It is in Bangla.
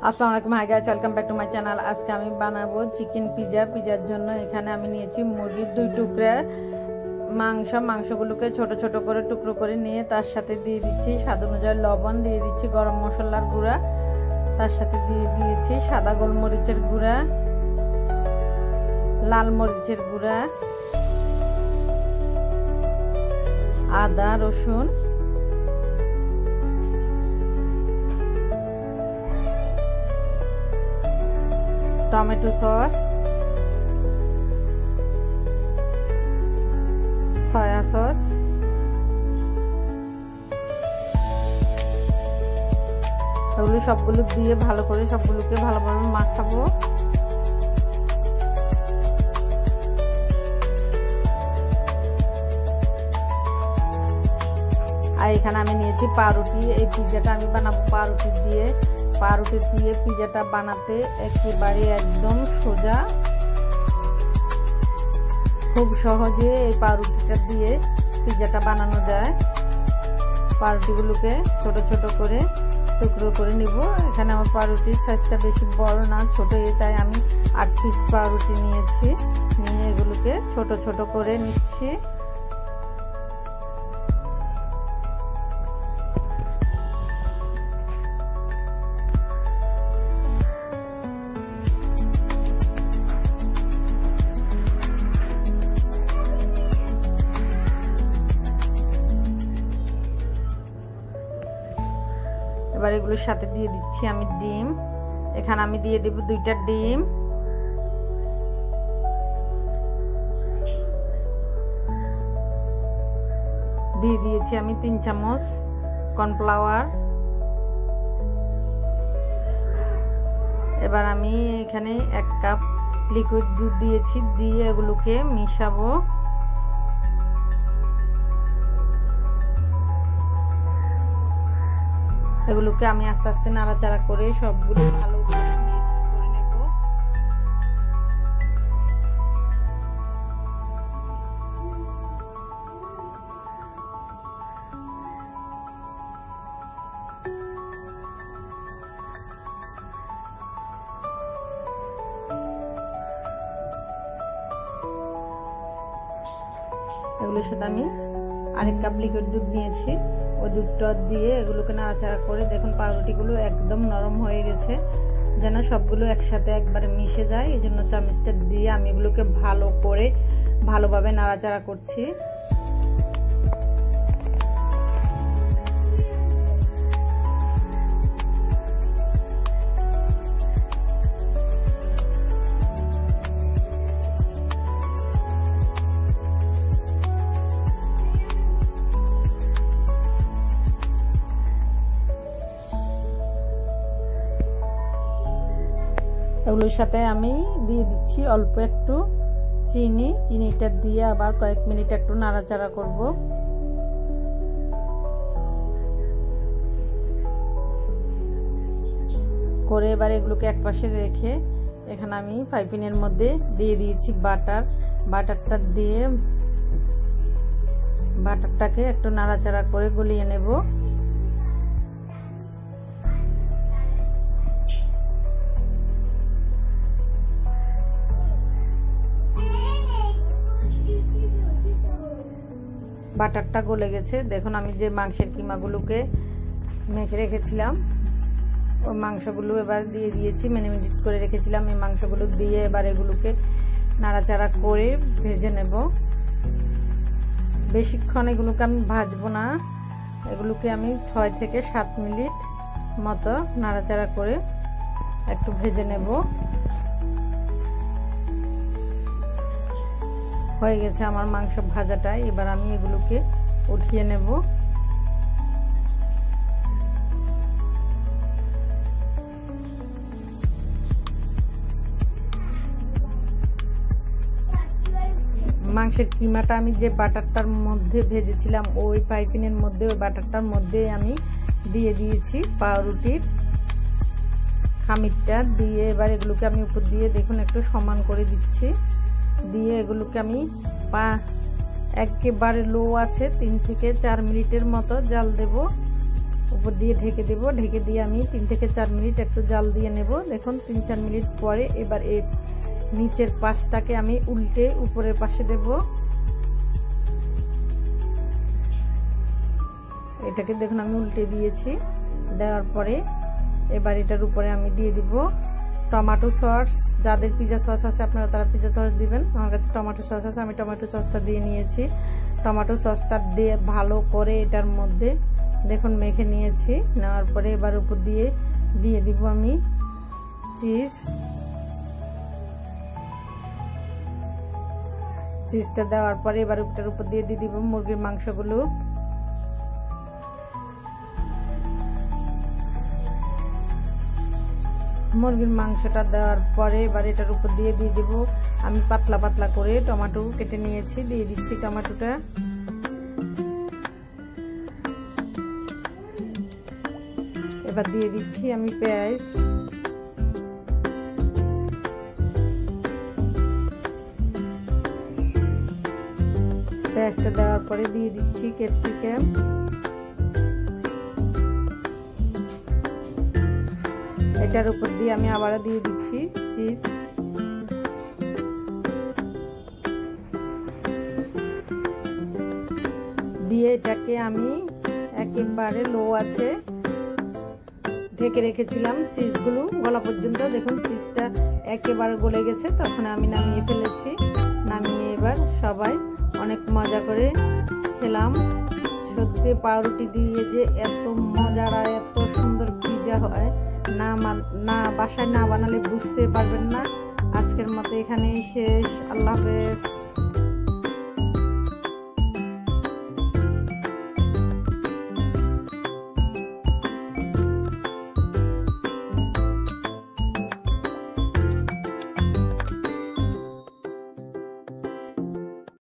আসসালামু আলাইকুম, hi guys, welcome back to my channel. আজকে আমি বানাবো চিকেন পিজা। পিজার জন্য এখানে আমি নিয়েছি মুরগির 2 টুকরা মাংসগুলোকে ছোট ছোট করে টুকরো করে নিয়ে তার সাথে দিয়ে দিচ্ছি স্বাদ অনুযায়ী লবণ, দিয়ে দিচ্ছি গরম মশলার গুঁড়া, তার সাথে দিয়ে দিয়েছি সাদা গোলমরিচের গুঁড়া, লাল মরিচের গুঁড়া, আদা রসুন, টমেটো সস, সয়া সস, এগুলো সবগুলো দিয়ে ভালো করে সবগুলোকে ভালোভাবে মাখাবো। আর এখানে আমি নিয়েছি পাউরুটি। এই পিজাটা আমি বানাবো পাউরুটি দিয়ে। পাউরুটি দিয়ে পিজাটা বানাতে একেবারে একদম সোজা, খুব সহজে এই পাউরুটিটা দিয়ে পিজাটা বানানো যায়। পাউরুটিগুলোকে ছোট ছোট করে টুকরো করে নিব। এখানে আমার পাউরুটির সাইজটা বেশি বড় না, ছোট, তাই আমি 8 পিস পাউরুটি নিয়েছি। নিয়ে এগুলোকে ছোট ছোট করে নিচ্ছি। এবার এগুলোর সাথে দিয়ে দিচ্ছি আমি ডিম। এখানে আমি দিয়ে দেব 2টা ডিম। দিয়ে দিয়েছি আমি 3 চামচ কর্নফ্লাওয়ার। এবার আমি এখানে 1 কাপ লিকুইড দুধ দিয়েছি, দিয়ে এগুলোকে মিশাবো। এগুলোকে আমি আস্তে আস্তে নাড়াচাড়া করে সবগুলো ভালো করে মিক্স করে নেব। এগুলোর সাথে আমি আরেক কাপ লিকুইড দুধ নিয়েছি, ওই দুধটা দিয়ে এগুলোকে নাড়াচাড়া করে দেখুন পাউরুটিগুলো একদম নরম হয়ে গেছে, যেন সবগুলো একসাথে একবারে মিশে যায়। এই জন্য চামচটা দিয়ে আমি এগুলোকে ভালো করে ভালোভাবে নাড়াচাড়া করছি। এগুলোর সাথে আমি দিয়ে দিচ্ছি অল্প একটু চিনি। চিনিটা দিয়ে আবার কয়েক মিনিট একটু নাড়াচাড়া করব। করে এবার এগুলোকে একপাশে রেখে এখানে আমি ফ্রাই প্যানের মধ্যে দিয়ে দিয়েছি বাটার। বাটারটা দিয়ে বাটারটাকে একটু নাড়াচাড়া করে গলিয়ে নেব। বাটারটা গলে গেছে, দেখুন আমি যে মাংসের কিমাগুলোকে মেখে রেখেছিলাম ওই মাংসগুলো এবার দিয়ে দিয়েছি, ম্যারিনেট করে রেখেছিলাম। এই মাংসগুলো দিয়ে এবার এগুলোকে নাড়াচাড়া করে ভেজে নেব। বেশিক্ষণ এগুলোকে আমি ভাজবো না, এগুলোকে আমি 6 থেকে 7 মিনিট মতো নাড়াচাড়া করে একটু ভেজে নেব। হয়ে গেছে আমার মাংস ভাজাটা। এবার আমি এগুলোকে উঠিয়ে নেব। মাংসের কিমাটা আমি যে বাটারটার মধ্যে ভেজেছিলাম ওই ফ্রাই প্যানের মধ্যে, ওই বাটারটার মধ্যে আমি দিয়ে দিয়েছি পাউরুটির খামিরটা দিয়ে। এবার এগুলোকে আমি উপর দিয়ে দেখুন একটু সমান করে দিচ্ছি। দিয়ে এগুলোকে আমি একেবারে লো আছে 3 থেকে 4 মিনিটের মতো জাল দেব। উপর দিয়ে ঢেকে দেব। ঢেকে দিয়ে আমি 3 থেকে 4 মিনিট একটু জাল দিয়ে নেব। দেখুন 3-4 মিনিট পরে এবার এই নিচের পাশটাকে আমি উল্টে উপরের পাশে দেব। এটাকে দেখুন আমি উল্টে দিয়েছি। দেওয়ার পরে এবার এটার উপরে আমি দিয়ে দিব টমেটো সস। যাদের পিৎজা সস আছে আপনারা তারা পিৎজা সস দিবেন। আমার কাছে টমেটো সস আছে, আমি টমেটো সসটা দিয়ে নিয়েছি। টমেটো সসটা দিয়ে ভালো করে এটার মধ্যে দেখুন মেখে নিয়েছি। নেওয়ার পরে এবার উপর দিয়ে দিব আমি চিজটা। দেওয়ার পরে এবার এটার উপর দিয়ে দিব মুরগির মাংসগুলো। মুরগির মাংসটা দেওয়ার পরে এবার এটার উপর দিয়ে দিব আমি পাতলা পাতলা করে টমেটো কেটে নিয়েছি, দিয়ে দিচ্ছি টমেটোটা। এবার দিয়ে দিচ্ছি আমি পেঁয়াজ। পেঁয়াজটা দেওয়ার পরে দিয়ে দিচ্ছি ক্যাপসিকাম। এটার উপর দিয়ে আমি আবারও দিয়ে দিচ্ছি চিজ। দিয়ে এটাকে আমি একেবারে লো আছে ঢেকে রেখেছিলাম চিজগুলো গলা পর্যন্ত। দেখুন চিজটা একেবারে গলে গেছে, তখন আমি নামিয়ে ফেলেছি। নামিয়ে এবার সবাই অনেক মজা করে খেলাম। সত্যি পাউরুটি দিয়ে যে এত মজার আর এত সুন্দর পিৎজা হয় না বাসায় না বানালে বুঝতে পারবেন না। আজকের মতো এখানেই শেষ। আল্লাহ হাফেজ।